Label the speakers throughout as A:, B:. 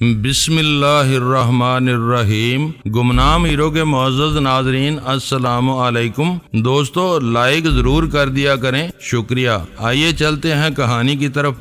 A: بسم اللہ الرحمن الرحیم۔ گمنام ہیرو کے معزز ناظرین السلام علیکم۔ دوستو لائک ضرور کر دیا کریں، شکریہ۔ آئیے چلتے ہیں کہانی کی طرف۔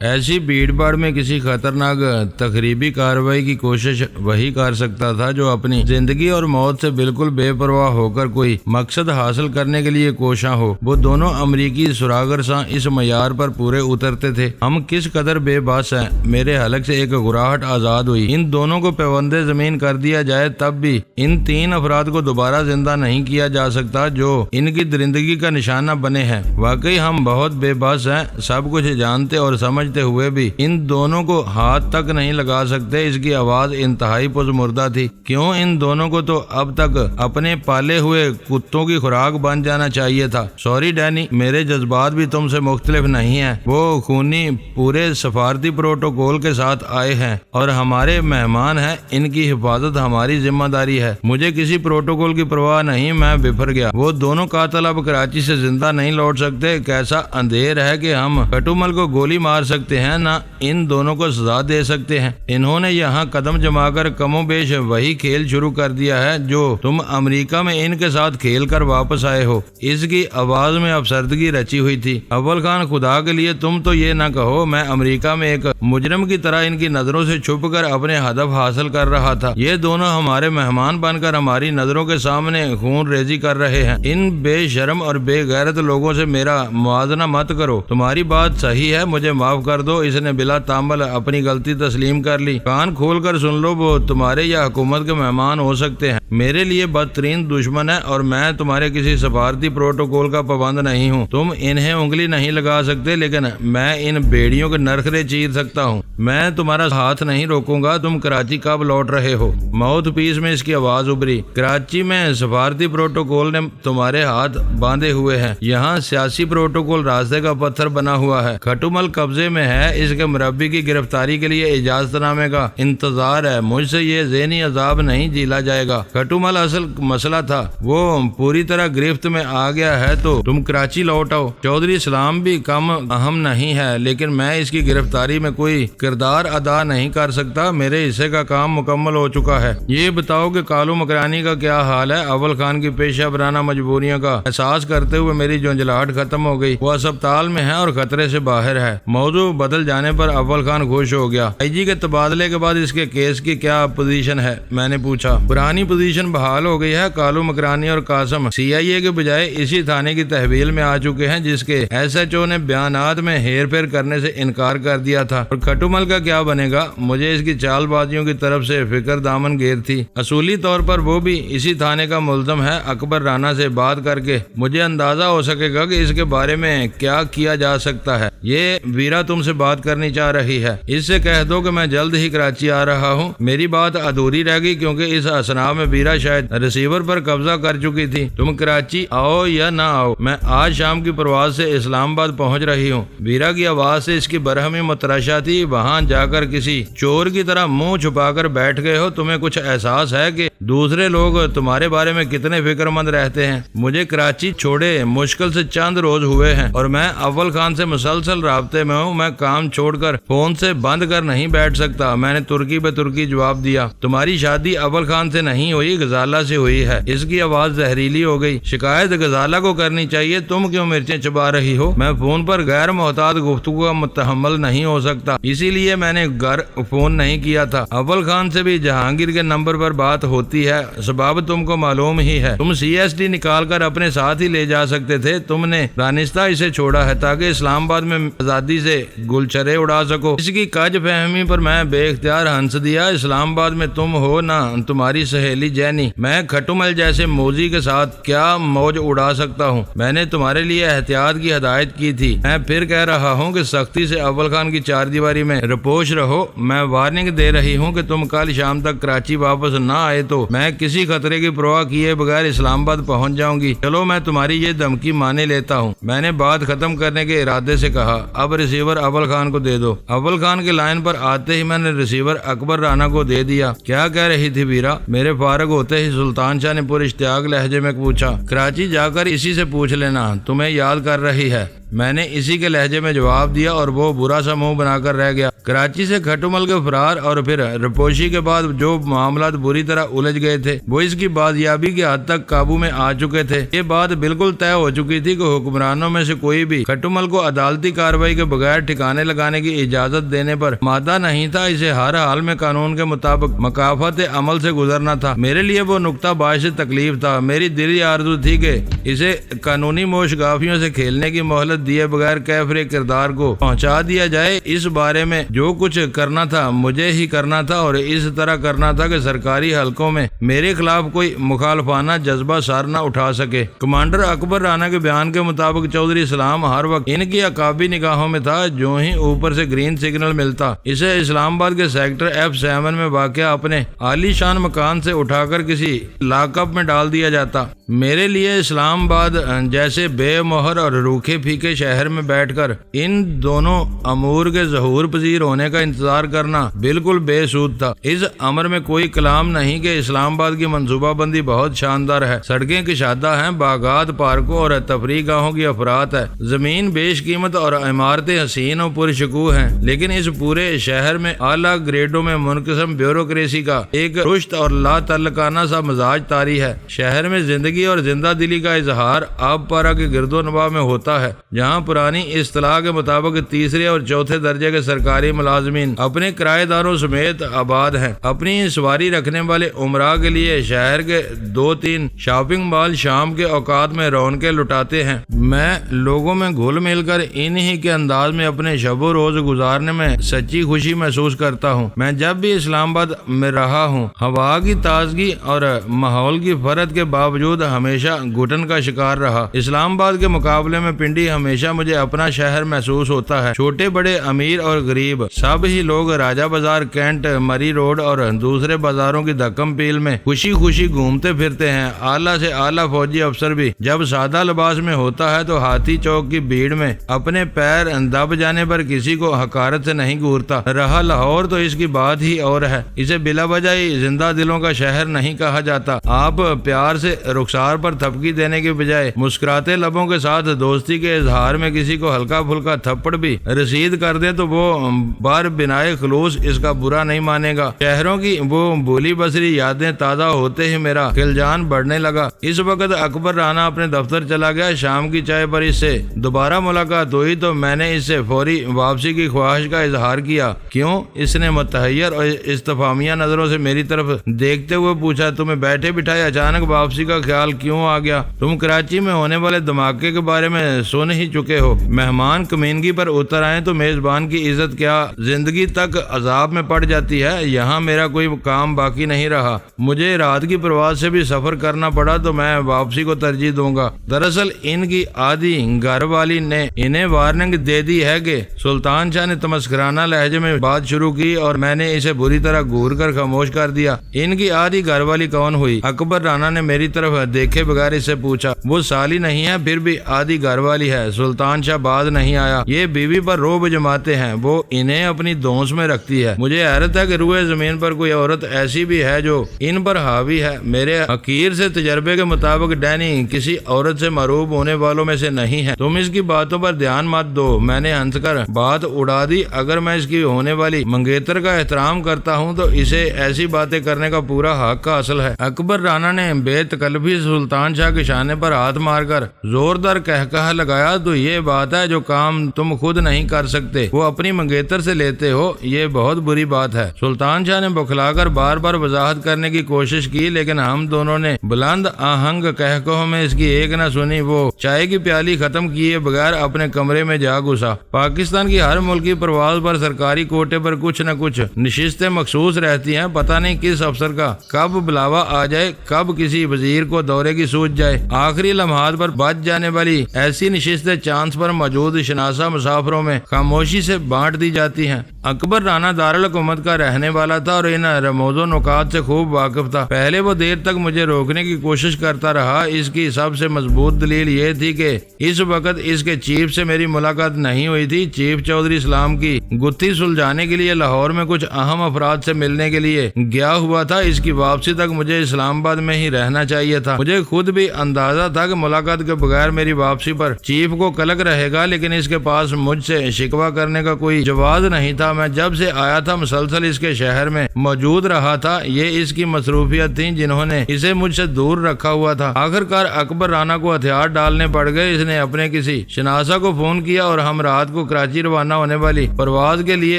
A: ایسی بھیڑ بھاڑ میں کسی خطرناک تخریبی کارروائی کی کوشش وہی کر سکتا تھا جو اپنی زندگی اور موت سے بالکل بے پرواہ ہو کر کوئی مقصد حاصل کرنے کے لیے کوشاں ہو۔ وہ دونوں امریکی سراغر ساں اس معیار پر پورے اترتے تھے۔ ہم کس قدر بے بس ہیں۔ میرے حلق سے ایک گراہٹ آزاد ہوئی۔ ان دونوں کو پیوند زمین کر دیا جائے تب بھی ان تین افراد کو دوبارہ زندہ نہیں کیا جا سکتا جو ان کی درندگی کا نشانہ بنے ہیں۔ واقعی ہم بہت بے بس ہیں۔ سب کچھ جانتے اور سمجھتے ہوئے بھی ان دونوں کو ہاتھ تک نہیں لگا سکتے۔ اس کی آواز انتہائی پزمردہ تھی۔ کیوں ان دونوں کو تو اب تک اپنے پالے ہوئے کتوں کی خوراک بن جانا چاہیے تھا۔ سوری ڈینی، میرے جذبات بھی تم سے مختلف نہیں ہیں۔ وہ خونی پورے سفارتی پروٹوکول کے ساتھ آئے ہیں اور ہمارے مہمان ہیں۔ ان کی حفاظت ہماری ذمہ داری ہے۔ مجھے کسی پروٹوکول کی پرواہ نہیں، میں بفر گیا۔ وہ دونوں قاتل اب کراچی سے زندہ نہیں لوٹ سکتے۔ کیسا اندھیر ہے کہ ہم کٹومل کو گولی مار سکتے ہیں، نہ ان دونوں کو سزا دے سکتے ہیں۔ انہوں نے یہاں قدم جما کر کم و بیش وہی کھیل شروع کر دیا ہے جو تم امریکہ میں ان کے ساتھ کھیل کر واپس آئے ہو۔ اس کی آواز میں افسردگی رچی ہوئی تھی۔ اول خان، خدا کے لیے تم تو یہ نہ کہو میں امریکہ میں ایک مجرم کی طرح ان کی نظروں سے چھپ کر اپنے ہدف حاصل کر رہا تھا۔ یہ دونوں ہمارے مہمان بن کر ہماری نظروں کے سامنے خون ریزی کر رہے ہیں۔ ان بے شرم اور بے غیرت لوگوں سے میرا موازنہ مت کرو۔ تمہاری بات صحیح ہے، مجھے معاف کر دو۔ اس نے بلا تامل اپنی غلطی تسلیم کر لی۔ کان کھول کر سن لو، وہ تمہارے یا حکومت کے مہمان ہو سکتے ہیں، میرے لیے بدترین دشمن ہے اور میں تمہارے کسی سفارتی پروٹوکول کا پابند نہیں ہوں۔ تم انہیں انگلی نہیں لگا سکتے، لیکن میں ان بیڑیوں کے نرخرے چیر سکتا ہوں۔ میں تمہارا ہاتھ نہیں روکوں گا۔ تم کراچی کب لوٹ رہے ہو؟ ماؤتھ پیس میں اس کی آواز ابھری۔ کراچی میں سفارتی پروٹوکول نے تمہارے ہاتھ باندھے ہوئے ہیں۔ یہاں سیاسی پروٹوکول راستے کا پتھر بنا ہوا ہے۔ کھٹومل قبضے میں ہے۔ اس کے مربی کی گرفتاری کے لیے اجازت نامے کا انتظار ہے۔ مجھ سے یہ ذہنی عذاب نہیں جھیلا جائے گا۔ کھٹومل اصل مسئلہ تھا، وہ پوری طرح گرفت میں آ گیا ہے تو تم کراچی لوٹ آؤ۔ چودھری اسلام بھی کم اہم نہیں ہے، لیکن میں اس کی گرفتاری میں کوئی کردار ادا نہیں کر سکتا۔ میرے حصے کا کام مکمل ہو چکا ہے۔ یہ بتاؤ کہ کالو مکرانی کا کیا حال ہے؟ اول خان کی پیشہ ورانہ مجبوریوں کا احساس کرتے ہوئے میری جھنجھلاہٹ ختم ہو گئی۔ وہ اسپتال میں ہے اور خطرے سے باہر ہے۔ موضوع بدل جانے پر اول خان خوش ہو گیا۔ آئی جی کے تبادلے کے بعد اس کے کیس کی کیا پوزیشن ہے؟ میں نے پوچھا۔ پرانی پوزیشن بحال ہو گئی ہے۔ کالو مکرانی اور قاسم CIA کے بجائے اسی تھانے کی تحویل میں آ چکے ہیں جس کے SHO نے بیانات میں ہیر پھیر کرنے سے انکار کر دیا تھا۔ اور کھٹومل کا کیا بنے گا؟ مجھے اس کی چال بازیوں کی طرف سے فکر دامن گیر تھی۔ اصولی طور پر وہ بھی اسی تھانے کا ملزم ہے۔ اکبر رانا سے بات کر کے مجھے اندازہ ہو سکے گا کہ اس کے بارے میں کیا کیا جا سکتا ہے۔ یہ ویرا تم سے بات کرنی چاہ رہی ہے۔ اس سے کہہ دو کہ میں جلد ہی کراچی آ رہا ہوں۔ میری بات ادھوری رہ گئی کیونکہ اس اثناء میں ویرا شاید ریسیور پر قبضہ کر چکی تھی۔ تم کراچی آؤ یا نہ آؤ، میں آج شام کی پرواز سے اسلام آباد پہنچ رہی ہوں۔ ویرا کی آواز سے اس کی برہمی متراشا تھی۔ وہاں جا کر کسی چور کی طرح منہ چھپا کر بیٹھ گئے ہو۔ تمہیں کچھ احساس ہے کہ دوسرے لوگ تمہارے بارے میں کتنے فکر مند رہتے ہیں؟ مجھے کراچی چھوڑے مشکل سے چند روز ہوئے ہیں اور میں اول خان سے مسلسل رابطے میں ہوں۔ میں کام چھوڑ کر فون سے بند کر نہیں بیٹھ سکتا۔ میں نے ترکی بے ترکی جواب دیا۔ تمہاری شادی اول خان سے نہیں ہوئی، غزالہ سے ہوئی ہے۔ اس کی آواز زہریلی ہو گئی۔ شکایت غزالہ کو کرنی چاہیے، تم کیوں مرچیں چبا رہی ہو؟ میں فون پر غیر محتاط گفتگو کا متحمل نہیں ہو سکتا، اسی لیے میں نے گھر فون نہیں کیا تھا۔ اول خان سے بھی جہانگیر کے نمبر پر بات ہوتی ہے، سبب تم کو معلوم ہی ہے۔ تم CSD نکال کر اپنے ساتھ ہی لے جا سکتے تھے۔ تم نے دانستہ اسے چھوڑا ہے تاکہ اسلام آباد میں آزادی سے گلچرے اڑا سکو۔ اس کی کج فہمی پر میں بے اختیار ہنس دیا۔ اسلام آباد میں تم ہو نہ تمہاری سہیلی جینی، میں کھٹومل جیسے موزی کے ساتھ کیا موج اڑا سکتا ہوں؟ میں نے تمہارے لیے احتیاط کی ہدایت کی تھی۔ میں پھر کہہ رہا ہوں کہ سختی سے اول خان کی چار دیواری میں رپوش رہو۔ میں وارننگ دے رہی ہوں کہ تم کل شام تک کراچی واپس نہ آئے تو میں کسی خطرے کی پرواہ کیے بغیر اسلام آباد پہنچ جاؤں گی۔ چلو میں تمہاری یہ دھمکی مانے لیتا ہوں۔ میں نے بات ختم کرنے کے ارادے سے کہا، اب ریسیور اول خان کو دے دو۔ اول خان کے لائن پر آتے ہی میں نے ریسیور اکبر رانا کو دے دیا۔ کیا کہہ رہی تھی ویرا؟ میرے فارغ ہوتے ہی سلطان شاہ نے پر اشتیاق لہجے میں پوچھا۔ کراچی جا کر اسی سے پوچھ لینا، تمہیں یاد کر رہی ہے۔ میں نے اسی کے لہجے میں جواب دیا اور وہ برا سا منہ بنا کر رہ گیا۔ کراچی سے کھٹومل کے فرار اور پھر رپوشی کے بعد جو معاملات بری طرح الجھ گئے تھے وہ اس کی بازیابی کی حد تک قابو میں آ چکے تھے۔ یہ بات بالکل طے ہو چکی تھی کہ حکمرانوں میں سے کوئی بھی کھٹومل کو عدالتی کارروائی کے بغیر ٹھکانے لگانے کی اجازت دینے پر مادہ نہیں تھا۔ اسے ہر حال میں قانون کے مطابق مکافات عمل سے گزرنا تھا۔ میرے لیے وہ نقطہ باعث تکلیف تھا۔ میری دلی آرزو تھی کہ اسے قانونی موشگافیوں سے کھیلنے کی مہلت دیے بغیر کیفر کردار کو پہنچا دیا جائے۔ اس بارے میں جو کچھ کرنا تھا مجھے ہی کرنا تھا اور اس طرح کرنا تھا کہ سرکاری حلقوں میں میرے خلاف کوئی مخالفانہ جذبہ سر نہ اٹھا سکے۔ کمانڈر اکبر رانا کے بیان کے مطابق چودھری اسلام ہر وقت ان کی عقابی نگاہوں میں تھا۔ جو ہی اوپر سے گرین سگنل ملتا اسے اسلام آباد کے سیکٹر F7 میں واقع اپنے عالی شان مکان سے اٹھا کر کسی لاک اپ میں ڈال دیا جاتا۔ میرے لیے اسلام آباد جیسے بے مہر اور روکھے پھیکے شہر میں بیٹھ کر ان دونوں امور کے ظہور پذیر ہونے کا انتظار کرنا بالکل بے سود تھا۔ اس امر میں کوئی کلام نہیں کہ اسلام آباد کی منصوبہ بندی بہت شاندار ہے، سڑکیں کشادہ ہیں، باغات، پارکوں اور تفریح گاہوں کی افراد ہے، زمین بیش قیمت اور عمارتیں حسین و پرشکوہ ہیں، لیکن اس پورے شہر میں اعلیٰ گریڈوں میں منقسم بیوروکریسی کا ایک رشت اور لا تعلقانہ سا مزاج طاری ہے۔ شہر میں زندگی اور زندہ دلی کا اظہار آب پارا کے گرد و نواح میں ہوتا ہے، جہاں پرانی اصطلاح کے مطابق تیسرے اور چوتھے درجے کے سرکاری ملازمین اپنے کرایہ داروں سمیت آباد ہیں۔ اپنی سواری رکھنے والے عمرا کے لیے شہر کے 2-3 شاپنگ مال شام کے اوقات میں رونقیں لٹاتے ہیں۔ میں لوگوں میں گھل مل کر انہی کے انداز میں اپنے شب و روز گزارنے میں سچی خوشی محسوس کرتا ہوں۔ میں جب بھی اسلام آباد میں رہا ہوں ہوا کی تازگی اور ماحول کی فرد کے باوجود ہمیشہ گھٹن کا شکار رہا۔ اسلام آباد کے مقابلے میں پنڈی ہمیشہ مجھے اپنا شہر محسوس ہوتا ہے۔ چھوٹے بڑے امیر اور غریب سب ہی لوگ راجہ بازار، کینٹ، مری روڈ اور دوسرے بازاروں کی دھکم پیل میں خوشی خوشی گھومتے پھرتے ہیں۔ اعلیٰ سے اعلیٰ فوجی افسر بھی جب سادہ لباس میں ہوتا ہے تو ہاتھی چوک کی بھیڑ میں اپنے پیر دب جانے پر کسی کو حقارت سے نہیں گورتا۔ رہا لاہور تو اس کی بات ہی اور ہے۔ اسے بلا وجہ ہی زندہ دلوں کا شہر نہیں کہا جاتا۔ آپ پیار سے رخسار پر تھپکی دینے کے بجائے مسکراتے لبوں کے ساتھ دوستی کے اظہار میں کسی کو ہلکا پھلکا تھپڑ بھی رسید کر دے تو وہ بار بنائے خلوص اس کا برا نہیں مانے گا۔ شہروں کی وہ بولی بصری یادیں تازہ ہوتے ہی میرا خلجان بڑھنے لگا۔ اس وقت اکبر رانا اپنے دفتر چلا گیا۔ شام کی چائے پر اس سے دوبارہ ملاقات ہوئی تو میں نے اس سے فوری واپسی کی خواہش کا اظہار کیا۔ کیوں؟ اس نے متحیر اور استفہامیہ نظروں سے میری طرف دیکھتے ہوئے پوچھا۔ تمہیں بیٹھے بٹھائے اچانک واپسی کا خیال کیوں آ گیا؟ تم کراچی میں ہونے والے دھماکے کے بارے میں سن ہی چکے ہو۔ مہمان کمینگی پر اتر آئے تو میزبان کی عزت کیا زندگی تک عذاب میں پڑ جاتی ہے؟ یہاں میرا کوئی کام باقی نہیں رہا۔ مجھے رات کی پرواز سے بھی سفر کرنا پڑا تو میں واپسی کو ترجیح دوں گا۔ دراصل ان کی آدھی گھر والی نے انہیں وارننگ دے دی ہے کہ سلطان شاہ نے تمسکرانہ لہجے میں بات شروع کی اور میں نے اسے بری طرح گور کر خاموش کر دیا۔ ان کی آدھی گھر والی کون ہوئی؟ اکبر رانا نے میری طرف دیکھے بغیر اس سے پوچھا۔ وہ سالی نہیں ہے پھر بھی آدھی گھر والی ہے۔ سلطان شاہ باز نہیں آیا۔ یہ بیوی پر روب جماتے ہیں، وہ انہیں اپنی دونس میں رکھتی ہے۔ مجھے حیرت ہے کہ روئے زمین پر کوئی عورت ایسی بھی ہے جو ان پر حاوی ہے۔ میرے حقیر سے تجربے کے مطابق ڈینی کسی عورت سے معروف ہونے والوں میں سے نہیں ہے۔ تم اس کی باتوں پر دھیان مت دو۔ میں نے ہنس کر بات اڑا دی۔ اگر میں اس کی ہونے والی منگیتر کا احترام کرتا ہوں تو اسے ایسی باتیں کرنے کا پورا حق حاصل ہے۔ اکبر رانا نے بے تکلفی سلطان شاہ کے شانے پر ہاتھ مار کر زوردار کہکہا لگایا۔ تو یہ بات ہے جو کام تم خود نہیں کر سکتے وہ اپنی منگیتر سے لیتے ہو، یہ بہت بری بات ہے۔ سلطان شاہ نے بخلا کر بار بار وضاحت کرنے کی کوشش کی لیکن ہم دونوں نے بلند آہنگ کہکہوں میں اس کی ایک نہ سنی۔ وہ چائے کی پیالی ختم کیے بغیر اپنے کمرے میں جا گھسا۔ پاکستان کی ہر ملکی پرواز پر سرکاری کوٹے پر کچھ نہ کچھ نشستیں مخصوص رہتی ہیں۔ پتہ نہیں کس افسر کا کب بلاوا آ جائے، کب کسی وزیر کو دورے کی سوچ جائے۔ آخری لمحات پر بچ جانے والی ایسی نشستیں چانس پر موجود شناسا مسافروں میں خاموشی سے بانٹ دی جاتی ہیں۔ اکبر رانا دارالحکومت کا رہنے والا تھا اور ان رموز و نکات سے خوب واقف واقف تھا۔ پہلے وہ دیر تک مجھے روکنے کی کوشش کرتا رہا۔ اس کی سب سے مضبوط دلیل یہ تھی کہ اس وقت اس کے چیف سے میری ملاقات نہیں ہوئی تھی۔ چیف چودھری اسلام کی گتھی سلجھانے کے لیے لاہور میں کچھ اہم افراد سے ملنے کے لیے گیا ہوا تھا۔ اس کی واپسی تک مجھے اسلام آباد میں ہی رہنا چاہیے تھا۔ مجھے خود بھی اندازہ تھا کہ ملاقات کے بغیر میری واپسی پر چیف کو قلق رہے گا، لیکن اس کے پاس مجھ سے شکوہ کرنے کا کوئی جواز نہیں تھا۔ میں جب سے آیا تھا مسلسل اس کے شہر میں موجود رہا تھا۔ یہ اس کی مصروفیت تھی جنہوں نے اسے مجھ سے دور رکھا ہوا تھا۔ آخر کار اکبر رانا کو ہتھیار ڈالنے پڑ گئے۔ اس نے اپنے کسی شناسا کو فون کیا اور ہم رات کو کراچی روانہ ہونے والی پرواز کے لیے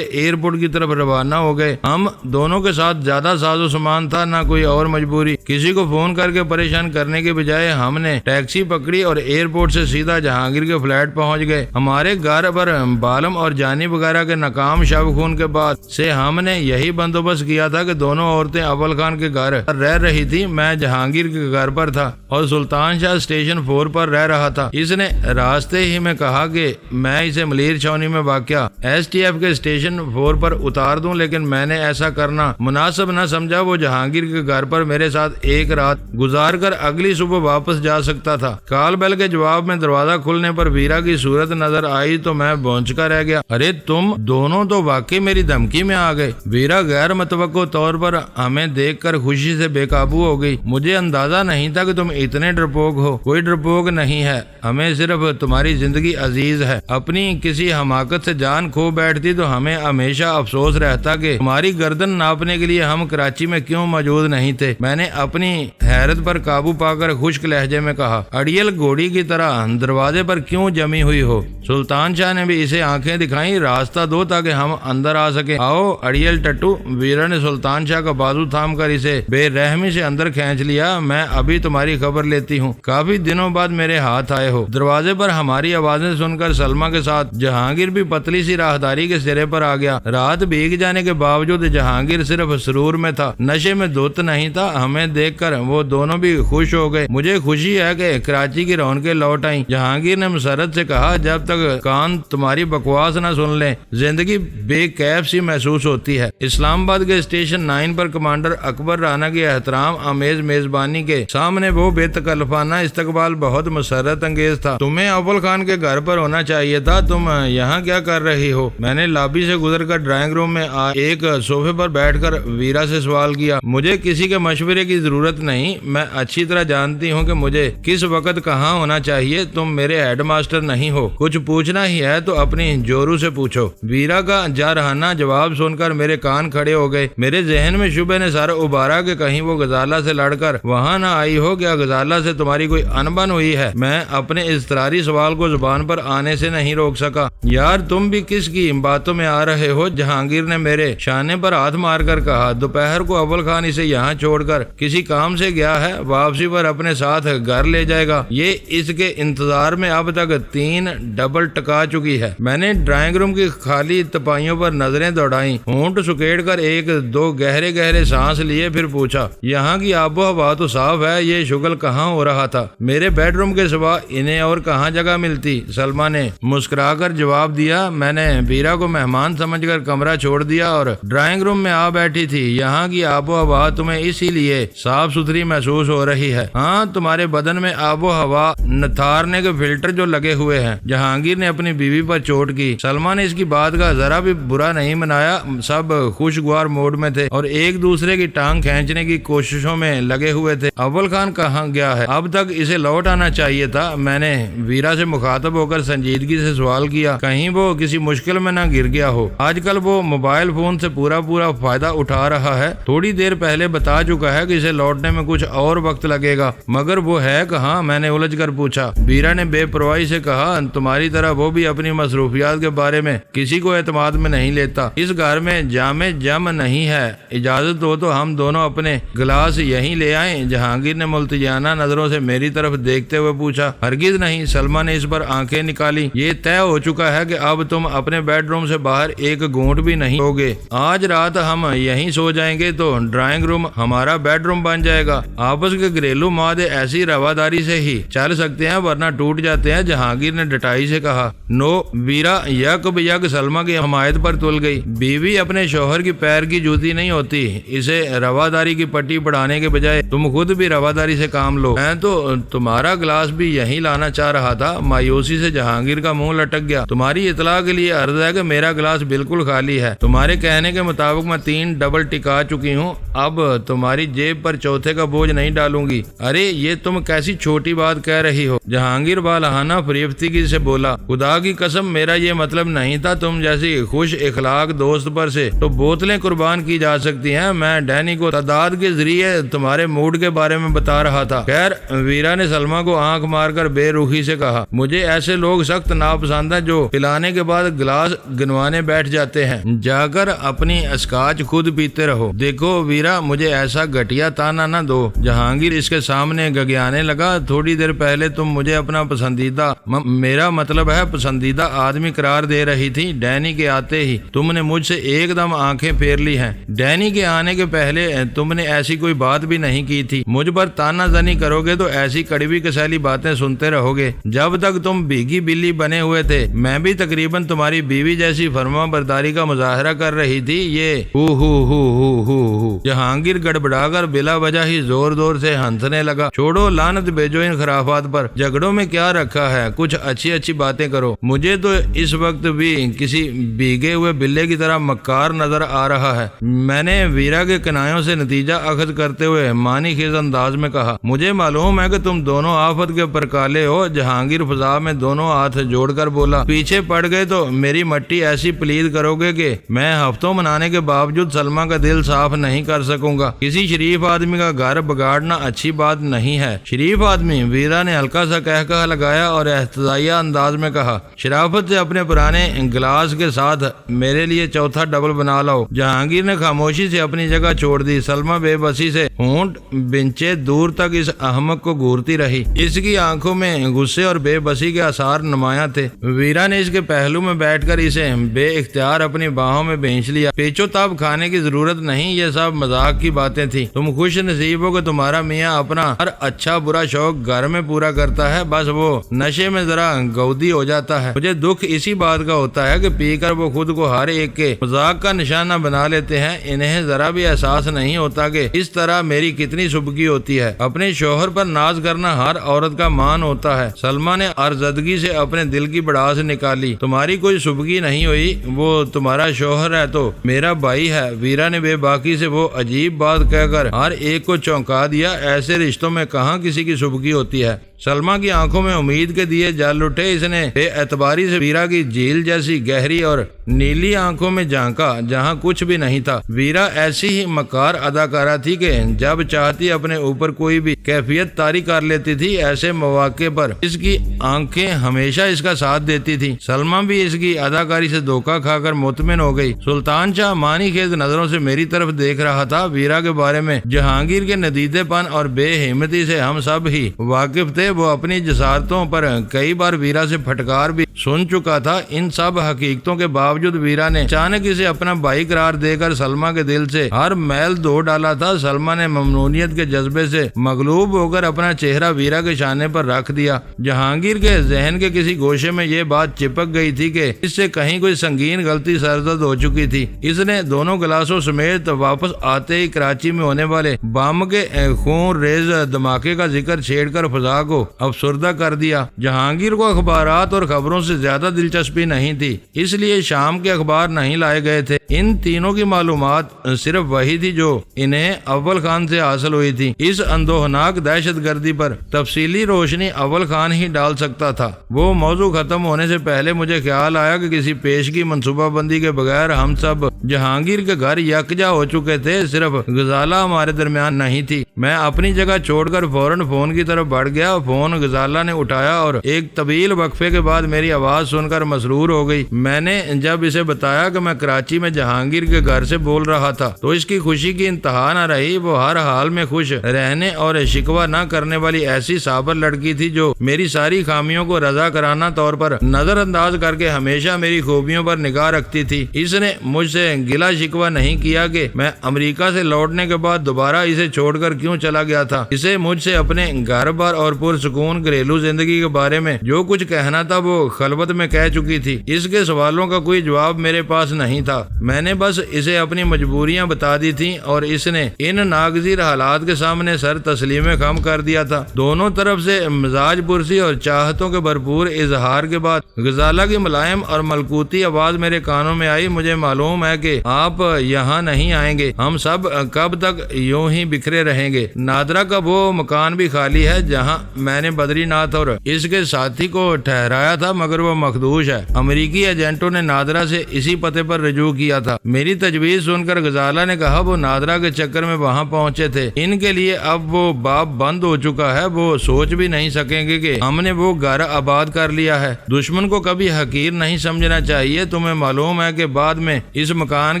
A: ایئرپورٹ کی طرف روانہ ہو گئے۔ ہم دونوں کے ساتھ زیادہ ساز و سامان تھا، نہ کوئی اور مجبوری۔ کسی کو فون کر کے پریشان کرنے کے بجائے ہم نے ٹیکسی پکڑی اور ایئرپورٹ سے سیدھا جہانگیر کے فلیٹ پہنچ گئے۔ ہمارے گھر پر بالم اور جانی وغیرہ کے ناکام شب خون کے بعد سے ہم نے یہی بندوبست کیا تھا کہ دونوں عورتیں اول خان کے گھر رہ رہی تھی۔ میں جہانگیر کے گھر پر تھا اور سلطان شاہ اسٹیشن 4 پر رہ رہا تھا۔ اس نے راستے ہی میں کہا کہ میں اسے ملیر چھاونی میں واقع ایس ٹی ایف کے اسٹیشن 4 پر اتار دوں، لیکن میں نے ایسا کرنا مناسب نہ سمجھا۔ وہ جہانگیر کے گھر پر میرے ساتھ ایک رات گزار کر اگلی صبح واپس جا سکتا تھا۔ کال بیل کے جواب میں دروازہ کھلنے پر ویرا کی صورت نظر آئی تو میں بونچکا رہ گیا۔ ارے تم دونوں تو واقعی میری دھمکی میں آ گئے۔ ویرا غیر متوقع طور پر ہمیں دیکھ کر خوشی سے بے قابو ہو گئی۔ مجھے اندازہ نہیں تھا کہ تم اتنے ڈرپوک ہو۔ کوئی ڈرپوک نہیں ہے، ہمیں صرف تمہاری زندگی عزیز ہے۔ اپنی کسی حماقت سے جان کھو بیٹھتی تو ہمیں ہمیشہ افسوس رہتا کہ تمہاری گردن ناپنے کے لیے ہم کراچی میں کیوں موجود نہیں تھے۔ میں نے اپنی حیرت پر قابو پا کر خشک لہجے میں کہا، اڑیل گھوڑی کی طرح دروازے پر کیوں جمی ہوئی ہو؟ سلطان شاہ نے بھی اسے آنکھیں دکھائیں، راستہ دو تاکہ ہم اندر آ سکے۔ آؤ اڑیل ٹٹو۔ ویرا نے سلطان شاہ کا بازو تھام کر اسے بے رحمی سے اندر کھینچ لیا۔ میں ابھی تمہاری خبر لیتی ہوں، کافی دنوں بعد میرے ہاتھ آئے ہو۔ دروازے پر ہماری آوازیں سن کر سلمہ کے ساتھ جہانگیر بھی پتلی سی راہداری کے سرے پر آ گیا۔ رات بھیگ جانے کے باوجود جہانگیر صرف سرور میں تھا، نشے میں دھت نہیں تھا۔ ہمیں دیکھ کر وہ دونوں بھی خوش ہو گئے۔ مجھے خوشی ہے کہ کراچی کی رونقیں لوٹ آئیں۔ جہانگیر نے مسرت سے کہا، جب تک کان تمہاری بکواس نہ سن لیں زندگی بے کیف سی محسوس ہوتی ہے۔ اسلام آباد کے اسٹیشن 9 پر کمانڈر اکبر رانا کی احترام آمیز میزبانی کے سامنے وہ بے تکلفانہ استقبال بہت مسرت انگیز تھا۔ تمہیں اول خان کے گھر پر ہونا چاہیے تھا، تم یہاں کیا کر رہی ہو؟ میں نے لابی سے گزر کر ڈرائنگ روم میں ایک صوفے پر بیٹھ کر ویرا سے سوال کیا۔ مجھے کسی کے مشورے کی ضرورت نہیں، میں اچھی طرح جانتی ہوں کہ مجھے کس وقت کہاں ہونا چاہیے۔ تم میرے ہیڈ ماسٹر نہیں ہو، کچھ پوچھنا ہی ہے تو اپنی جورو سے پوچھو۔ ویرا کا جارحانہ جواب سن کر میرے کان کھڑے ہو گئے۔ میرے ذہن میں شبہ نے سر ابھارا کہ کہیں وہ غزالہ سے لڑ کر وہاں نہ آئی ہو۔ کیا غزالہ سے تمہاری کوئی انبن ہوئی ہے؟ میں اپنے اضطراری سوال کو زبان پر آنے سے نہیں روک سکا۔ یار تم بھی کس کی باتوں میں آ رہے ہو؟ جہانگیر نے میرے شانے پر ہاتھ مار کر کہا، دوپہر کو اول خان اسے یہاں چھوڑ کر کسی کام سے گیا ہے، واپسی پر اپنے ساتھ گھر لے جائے گا۔ یہ اس کے انتظار میں اب تک 3 ڈبل ٹکا چکی ہے۔ میں نے ڈرائنگ روم کی خالی تپائیوں پر نظریں دوڑائیں، ہونٹ سکیڑ کر 1-2 گہرے گہرے سانس لیے، پھر پوچھا، یہاں کی آب و ہوا تو صاف ہے، یہ شغل کہاں ہو رہا تھا؟ میرے بیڈ روم کے سوا انہیں اور کہاں جگہ ملتی؟ سلمہ نے مسکرا کر جواب دیا۔ میں نے ویرا کو مہمان سمجھ کر کمرہ چھوڑ دیا اور ڈرائنگ روم میں آ بیٹھی تھی۔ یہاں کی آب و ہوا تمہیں اسی لیے صاف ستھری محسوس ہو رہی ہے۔ ہاں، تمہارے بدن میں آب و ہوا نتھارنے کے فلٹر جو لگے ہوئے ہیں۔ جہانگیر نے اپنی بیوی پر چوٹ کی۔ سلمہ نے اس کی بات کا ذرا بھی برا نہیں منایا۔ سب خوشگوار موڈ میں تھے اور ایک دوسرے کی ٹانگ کھینچنے کی کوششوں میں لگے ہوئے تھے۔ اول خان کہاں گیا ہے؟ اب تک اسے لوٹ آنا چاہیے تھا۔ میں نے ویرا سے مخاطب ہو کر سنجیدگی سے سوال کیا، کہیں وہ کسی مشکل میں نہ گر گیا ہو؟ آج کل وہ موبائل فون سے پورا فائدہ اٹھا رہا ہے۔ تھوڑی دیر پہلے بتا چکا ہے کہ اسے لوٹنے میں کچھ اور وقت لگے گا، مگر وہ ہے کہاں؟ میں نے الجھ کر پوچھا۔ ویرا نے بے پرواہی سے کہا، تمہاری طرح وہ بھی اپنی مصروفیات کے بارے میں کسی کو اعتماد میں نہیں لیتا۔ اس گھر میں جامع جم نہیں ہے، اجازت ہو تو ہم دونوں اپنے گلاس یہیں لے آئیں۔ جہانگیر نے ملتجانہ نظروں سے میری طرف دیکھتے ہوئے پوچھا۔ ہرگز نہیں۔ سلمہ نے اس پر آنکھیں نکالی۔ یہ طے ہو چکا ہے کہ اب تم اپنے بیڈ روم سے باہر ایک گھونٹ بھی نہیں ہوگے۔ آج رات ہم یہیں سو جائیں گے تو ڈرائنگ روم ہمارا بیڈ روم بن جائے گا۔ آپس کے گھریلو معاہدے ایسی رواداری سے ہی چل سکتے ہیں، ورنہ ٹوٹ جاتے ہیں، جہانگیر نے ڈٹائی سے کہا۔ نو۔ ویرا یک بیک سلمہ کی حمایت پر تل گئی۔ بیوی اپنے شوہر کی پیر کی جوتی نہیں ہوتی، اسے روا رواداری کی پٹی پڑھانے کے بجائے تم خود بھی رواداری سے کام لو۔ میں تو تمہارا گلاس بھی یہیں لانا چاہ رہا تھا۔ مایوسی سے جہانگیر کا منہ لٹک گیا۔ تمہاری اطلاع کے لیے عرض ہے کہ میرا گلاس بالکل خالی ہے۔ تمہارے کہنے کے مطابق میں 3 ڈبل ٹکا چکی ہوں، اب تمہاری جیب پر چوتھے کا بوجھ نہیں ڈالوں گی۔ ارے یہ تم کیسی چھوٹی بات کہہ رہی ہو؟ جہانگیر بالہانہ فریفتگی سے بولا۔ خدا کی قسم میرا یہ مطلب نہیں تھا۔ تم جیسی خوش اخلاق دوست پر سے تو بوتلیں قربان کی جا سکتی ہیں۔ میں ڈینی کو تعداد کے ذریعے تمہارے موڈ کے بارے میں بتا رہا تھا۔ خیر، ویرا نے سلمیٰ کو آنکھ مار کر بے رخی سے کہا، مجھے ایسے لوگ سخت ناپسند ہیں جو پلانے کے بعد گلاس گنوانے بیٹھ جاتے ہیں۔ جا کر اپنی اسکاچ خود پیتے رہو۔ دیکھو ویرا، مجھے ایسا گھٹیا تانا نہ دو۔ جہانگیر اس کے سامنے گگیانے لگا۔ تھوڑی دیر پہلے تم مجھے اپنا پسندیدہ میرا مطلب ہے پسندیدہ آدمی قرار دے رہی تھی۔ ڈینی کے آتے ہی تم نے مجھ سے ایک دم آنکھیں پھیر لی ہیں۔ ڈینی کے آنے کے پہلے تم نے ایسی کوئی بات بھی نہیں کی تھی۔ مجھ پر تانا زنی کرو گے تو ایسی کڑوی کسیلی باتیں سنتے رہو گے۔ جب تک تم بھیگی بلی بنے ہوئے تھے میں بھی تقریباً تمہاری بیوی جیسی فرما برداری کا مظاہرہ کر رہی تھی۔ یہ ہو جہانگیر گڑبڑا کر بلا وجہ ہی زور سے ہنسنے لگا۔ چھوڑو، لعنت بھیجو ان خرافات پر۔ جھگڑوں میں کیا رکھا ہے؟ کچھ اچھی باتیں کرو۔ مجھے تو اس وقت بھی کسی بھیگے ہوئے بلے کی طرح مکار نظر آ رہا ہے۔ میں نے ویرا کے کنایوں سے نتیجہ اخذ کرتے ہوئے معنی خیز انداز میں کہا، مجھے معلوم ہے کہ تم دونوں آفت کے پرکالے ہو۔ جہانگیر فضا میں دونوں ہاتھ جوڑ کر بولا، پیچھے پڑ گئے تو میری مٹی ایسی پلید کرو گے کہ میں ہفتوں منانے کے باوجود سلمیٰ کا دل صاف نہیں کر سکوں گا۔ کسی شریف آدمی کا گھر بگاڑنا اچھی بات نہیں ہے۔ شریف آدمی؟ ویرا نے ہلکا سا کہا لگایا اور احتجاجیہ انداز میں کہا، شرافت سے اپنے پرانے گلاس کے ساتھ میرے لیے چوتھا ڈبل بنا لاؤ۔ جہانگیر نے خاموشی سے اپنی جگہ چھوڑ دی۔ سلمیٰ بے بسی سے ہونٹ بنچے دور تک اس احمق کو گھورتی رہی۔ اس کی آنکھوں میں غصے اور بے بسی کے آثار نمایاں تھے۔ ویرا نے اس کے پہلو میں بیٹھ کر اسے بے اختیار اپنی باہوں میں بھینچ لیا۔ پیچو تاب کھانے کی ضرورت نہیں، یہ سب مذاق کی باتیں تھیں۔ تم خوش نصیب ہو کہ تمہارا میاں اپنا ہر اچھا برا شوق گھر میں پورا کرتا ہے، بس وہ نشے میں ذرا گودی ہو جاتا ہے۔ مجھے دکھ اسی بات کا ہوتا ہے کہ پی کر وہ خود کو ہر ایک کے مذاق کا نشانہ بنا لیتے ہیں۔ انہیں ذرا بھی احساس نہیں ہوتا کہ اس طرح میری کتنی سبکی ہوتی ہے۔ اپنے شوہر پر ناز کرنا ہر عورت کا مان ہوتا ہے۔ سلمیٰ نے ارزدگی سے اپنے دل کی بڑاس نکالی، تمہاری کوئی سبکی نہیں ہوئی، وہ تمہارا شوہر ہے تو میرا بھائی ہے۔ ویرا نے بے باکی سے وہ عجیب بات کہہ کر ہر ایک کو چونکا دیا۔ ایسے رشتوں میں کہاں کسی کی سبکی ہوتی ہے؟ سلمیٰ کی آنکھوں میں امید کے دیے جل اٹھے۔ اس نے بے اعتباری سے ویرا کی جھیل جیسی گہری اور نیلی آنکھوں میں جھانکا جہاں کچھ بھی نہیں تھا۔ ویرا ایسی ہی مکار اداکارہ تھی کہ جب چاہتی اپنے اوپر کوئی بھی کیفیت طاری کر لیتی تھی۔ ایسے مواقع پر اس کی آنکھیں ہمیشہ اس کا ساتھ دیتی تھی۔ سلمیٰ بھی اس کی اداکاری سے دھوکہ کھا کر مطمئن ہو گئی۔ سلطان شاہ معنی خیز نظروں سے میری طرف دیکھ رہا تھا۔ ویرا کے بارے میں جہانگیر کے ندیدے پن اور بے ہمتی سے ہم سب ہی واقف تھے۔ وہ اپنی جسارتوں پر کئی بار ویرا سے پھٹکار بھی سن چکا تھا۔ ان سب حقیقتوں کے باوجود ویرا نے اچانک اسے اپنا بھائی قرار دے کر سلمیٰ کے دل سے ہر میل دھو ڈالا تھا۔ سلمیٰ نے ممنونیت کے جذبے سے مغلوب ہو کر اپنا چہرہ ویرا کے شانے پر رکھ دیا۔ جہانگیر کے ذہن کے کسی گوشے میں یہ بات چپک گئی تھی کہ اس سے کہیں کوئی سنگین غلطی سرزد ہو چکی تھی۔ اس نے دونوں گلاسوں سمیت واپس آتے ہی کراچی میں ہونے والے بم کے خون ریز دھماکے کا ذکر چھیڑ کر فضا کو افسردہ کر دیا۔ جہانگیر کو اخبارات اور خبروں سے زیادہ دلچسپی نہیں تھی، اس لیے شام کے اخبار نہیں لائے گئے تھے۔ ان تینوں کی معلومات صرف وہی تھی جو انہیں اول خان سے حاصل ہوئی تھی۔ اس اندوہناک دہشت گردی پر تفصیلی روشنی اول خان ہی ڈال سکتا تھا۔ وہ موضوع ختم ہونے سے پہلے مجھے خیال آیا کہ کسی پیشگی منصوبہ بندی کے بغیر ہم سب جہانگیر کے گھر یکجا ہو چکے تھے۔ صرف غزالہ ہمارے درمیان نہیں تھی۔ میں اپنی جگہ چھوڑ کر فوراً فون کی طرف بڑھ گیا۔ فون غزالہ نے اٹھایا اور ایک طویل وقفے کے بعد میری آواز سن کر مسرور ہو گئی۔ میں نے جب اسے بتایا کہ میں کراچی میں جہانگیر کے گھر سے بول رہا تھا تو اس کی خوشی کی انتہا نہ رہی۔ وہ ہر حال میں خوش رہنے اور شکوہ نہ کرنے والی ایسی صابر لڑکی تھی جو میری ساری خامیوں کو رضا کرانہ طور پر نظر انداز کر کے ہمیشہ میری خوبیوں پر نگاہ رکھتی تھی۔ اس نے مجھ سے گلہ شکوہ نہیں کیا کہ میں امریکہ سے لوٹنے کے بعد دوبارہ اسے چھوڑ کر کیوں چلا گیا تھا۔ اسے مجھ سے اپنے گھر بار اور پرسکون گھریلو زندگی کے بارے میں جو کچھ کہنا تھا وہ خلوت میں کہہ چکی تھی۔ اس کے سوالوں کا کوئی جواب میرے پاس نہیں تھا۔ میں نے بس اسے اپنی مجبوریاں بتا دی تھیں اور اس نے ان ناگزیر حالات کے سامنے سر تسلیم خم کر دیا تھا۔ دونوں طرف سے مزاج پرسی اور چاہتوں کے بھرپور اظہار کے بعد غزالہ کی ملائم اور ملکوتی آواز میرے کانوں میں آئی، مجھے معلوم ہے کہ آپ یہاں نہیں آئیں گے، ہم سب کب تک یوں ہی بکھرے رہیں گے۔ نادرہ کا وہ مکان بھی خالی ہے جہاں میں نے بدری ناتھ اور اس کے ساتھی کو ٹھہرایا تھا، مگر وہ مخدوش ہے۔ امریکی ایجنٹوں نے نادرہ سے اسی پتے پر رجوع کیا تھا۔ میری تجویز سن کر غزالہ نے کہا وہ نادرہ کے چکر میں وہاں پہنچے تھے، ان کے لیے اب وہ باب بند ہو چکا ہے، وہ سوچ بھی نہیں سکیں گے کہ ہم نے وہ گھر آباد کر لیا ہے۔ دشمن کو کبھی حقیر نہیں سمجھنا چاہیے۔ تمہیں معلوم ہے کہ بعد میں اس مکان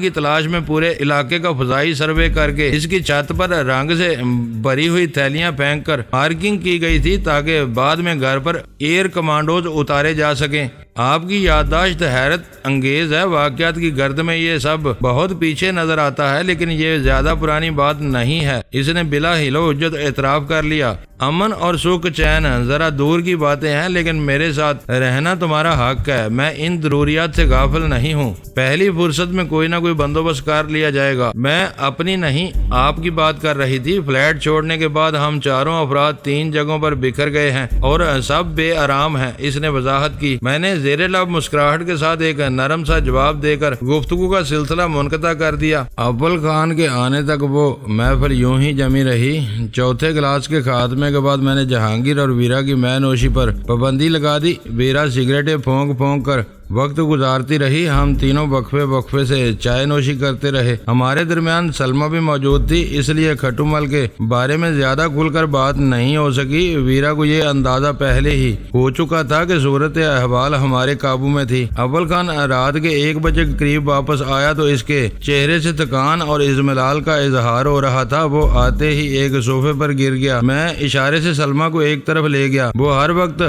A: کی تلاش میں پورے علاقے کا فضائی سروے کر کے اس کی چھت پر رنگ سے بھری ہوئی تھیلیاں پھینک کر مارکنگ کی گئی تھی تاکہ بعد میں گھر پر ایئر کمانڈوز اتارے جا سکیں۔ آپ کی یادداشت حیرت انگیز ہے، واقعات کی گرد میں یہ سب بہت پیچھے نظر آتا ہے، لیکن یہ زیادہ پرانی بات نہیں ہے۔ اس نے بلا حیلہ و حجت اعتراف کر لیا۔ امن اور سکھ چین ذرا دور کی باتیں ہیں، لیکن میرے ساتھ رہنا تمہارا حق ہے۔ میں ان ضروریات سے غافل نہیں ہوں۔ پہلی فرصت میں کوئی نہ کوئی بندوبست کر لیا جائے گا۔ میں اپنی نہیں آپ کی بات کر رہی تھی۔ فلیٹ چھوڑنے کے بعد ہم چاروں افراد 3 جگہوں پر بکھر گئے ہیں اور سب بے آرام ہیں، اس نے وضاحت کی۔ میں نے زیر لب مسکراہٹ کے ساتھ ایک نرم سا جواب دے کر گفتگو کا سلسلہ منقطع کر دیا۔ اول خان کے آنے تک وہ محفل یوں ہی جمی رہی۔ چوتھے گلاس کے خاتمے کے بعد میں نے جہانگیر اور ویرا کی مے نوشی پر پابندی لگا دی۔ ویرا سگریٹیں پھونک پھونک کر وقت گزارتی رہی۔ ہم تینوں وقفے سے چائے نوشی کرتے رہے۔ ہمارے درمیان سلمہ بھی موجود تھی، اس لیے کھٹو مل کے بارے میں زیادہ کھل کر بات نہیں ہو سکی۔ ویرا کو یہ اندازہ پہلے ہی ہو چکا تھا کہ صورت احوال ہمارے قابو میں تھی۔ اول خان رات کے 1 بجے کے قریب واپس آیا تو اس کے چہرے سے تھکان اور اضملال کا اظہار ہو رہا تھا۔ وہ آتے ہی ایک صوفے پر گر گیا۔ میں اشارے سے سلمہ کو ایک طرف لے گیا۔ وہ ہر وقت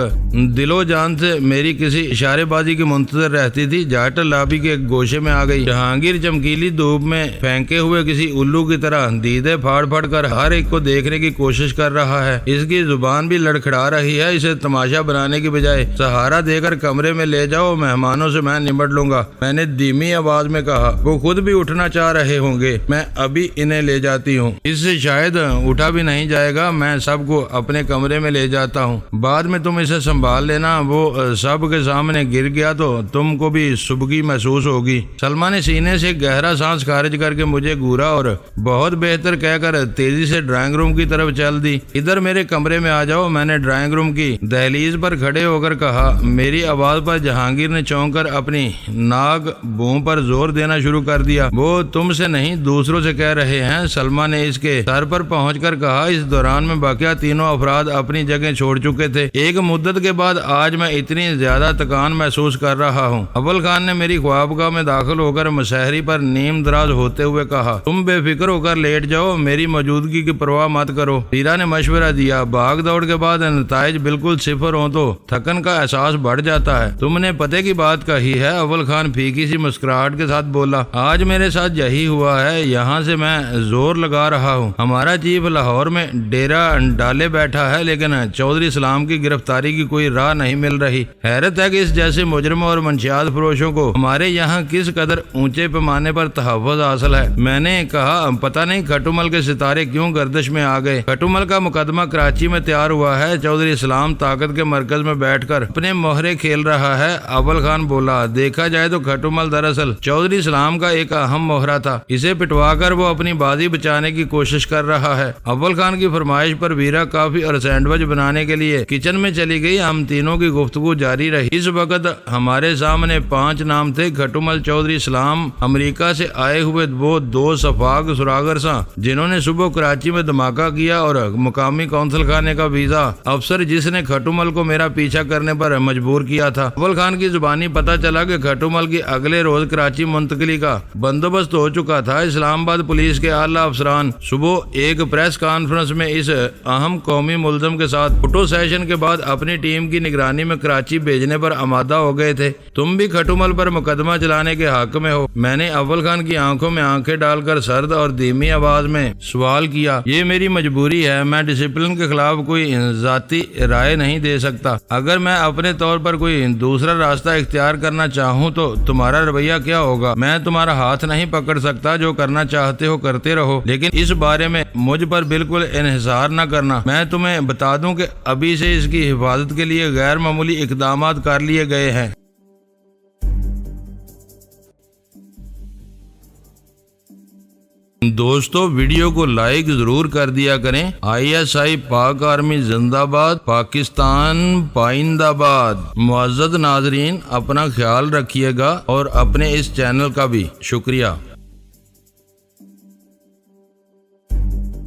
A: دل و جان سے میری کسی اشارے بازی کی منتظر رہتی تھی۔ جاٹ لابی کے گوشے میں آ گئی۔ جہانگیر چمکیلی دھوپ میں پھینکے ہوئے کسی الو کی طرح دیدے پھاڑ پھاڑ کر ہر ایک کو دیکھنے کی کوشش کر رہا ہے۔ اس کی زبان بھی لڑکھڑا رہی ہے۔ اسے تماشا بنانے کی بجائے سہارا دے کر کمرے میں لے جاؤ، مہمانوں سے میں نمٹ لوں گا، میں نے دھیمی آواز میں کہا۔ وہ خود بھی اٹھنا چاہ رہے ہوں گے، میں ابھی انہیں لے جاتی ہوں۔ اس سے شاید اٹھا بھی نہیں جائے گا، میں سب کو اپنے کمرے میں لے جاتا ہوں، بعد میں تم اسے سنبھال لینا۔ وہ سب کے سامنے گر گیا تو تم کو بھی صبحی محسوس ہوگی۔ سلمہ نے سینے سے گہرا سانس خارج کر کے مجھے گورا اور بہت بہتر کہہ کر تیزی سے ڈرائنگ روم کی طرف چل دی۔ ادھر میرے کمرے میں آ جاؤ، میں نے ڈرائنگ روم کی دہلیز پر کھڑے ہو کر کہا۔ میری آواز پر جہانگیر نے چونک کر اپنی ناک بوں پر زور دینا شروع کر دیا۔ وہ تم سے نہیں دوسروں سے کہہ رہے ہیں، سلمہ نے اس کے سر پر پہنچ کر کہا۔ اس دوران میں باقیہ تینوں افراد اپنی جگہ چھوڑ چکے تھے۔ ایک مدت کے بعد آج میں اتنی زیادہ تکان محسوس کر رہا ہوں۔ اول خان نے میری خوابگاہ میں داخل ہو کر مسحری پر نیم دراز ہوتے ہوئے کہا۔ تم بے فکر ہو کر لیٹ جاؤ، میری موجودگی کی پرواہ مت کرو۔ ویرا نے مشورہ دیا۔ بھاگ دوڑ کے بعد نتائج بالکل صفر ہوں تو تھکن کا احساس بڑھ جاتا ہے۔ تم نے پتے کی بات کہی ہے، اول خان پھیکی سی مسکراہٹ کے ساتھ بولا۔ آج میرے ساتھ یہی ہوا ہے، یہاں سے میں زور لگا رہا ہوں۔ ہمارا چیف لاہور میں ڈیرا ڈالے بیٹھا ہے، لیکن چودھری اسلام کی گرفتاری کی کوئی راہ نہیں مل رہی۔ حیرت ہے کہ اس جیسے مجرموں اور منشیات فروشوں کو ہمارے یہاں کس قدر اونچے پیمانے پر تحفظ حاصل ہے۔ میں نے کہا، پتہ نہیں کھٹو مل کے ستارے کیوں گردش میں آ گئے۔ کھٹو مل کا مقدمہ کراچی میں تیار ہوا ہے، چودھری اسلام طاقت کے مرکز میں بیٹھ کر اپنے مہرے کھیل رہا ہے۔ اول خان بولا۔ دیکھا جائے تو کھٹو مل دراصل چودھری اسلام کا ایک اہم مہرہ تھا، اسے پٹوا کر وہ اپنی بازی بچانے کی کوشش کر رہا ہے۔ اول خان کی فرمائش پر ویرا کافی اور سینڈوچ بنانے کے لیے کچن میں چلی گئی۔ ہم تینوں کی گفتگو جاری رہی۔ اس وقت ہمارے سامنے 5 نام تھے۔ کھٹو مل، چودھری اسلام، امریکہ سے آئے ہوئے وہ 2 سفاق سراغر ساں جنہوں نے صبح کراچی میں دھماکہ کیا، اور مقامی کونسل خانے کا ویزا افسر جس نے کھٹو مل کو میرا پیچھا کرنے پر مجبور کیا تھا۔ اول خان کی زبانی پتہ چلا کہ کھٹو مل کی اگلے روز کراچی منتقلی کا بندوبست ہو چکا تھا۔ اسلام آباد پولیس کے اعلیٰ افسران صبح ایک پریس کانفرنس میں اس اہم قومی ملزم کے ساتھ فوٹو سیشن کے بعد اپنی ٹیم کی نگرانی میں کراچی بھیجنے پر آمادہ ہو گئے تھے۔ تم بھی کھٹومل پر مقدمہ چلانے کے حق میں ہو۔ میں نے اول خان کی آنکھوں میں آنکھیں ڈال کر سرد اور دھیمی آواز میں سوال کیا۔ یہ میری مجبوری ہے، میں ڈسپلن کے خلاف کوئی ذاتی رائے نہیں دے سکتا۔ اگر میں اپنے طور پر کوئی دوسرا راستہ اختیار کرنا چاہوں تو تمہارا رویہ کیا ہوگا؟ میں تمہارا ہاتھ نہیں پکڑ سکتا، جو کرنا چاہتے ہو کرتے رہو، لیکن اس بارے میں مجھ پر بالکل انحصار نہ کرنا۔ میں تمہیں بتا دوں کہ ابھی سے اس کی حفاظت کے لیے غیر معمولی اقدامات کر لیے گئے ہیں۔ دوستو ویڈیو کو لائک ضرور کر دیا کریں۔ ISI پاک آرمی زندہ باد، پاکستان پائندہ باد۔ معزز ناظرین، اپنا خیال رکھیے گا اور اپنے اس چینل کا بھی شکریہ۔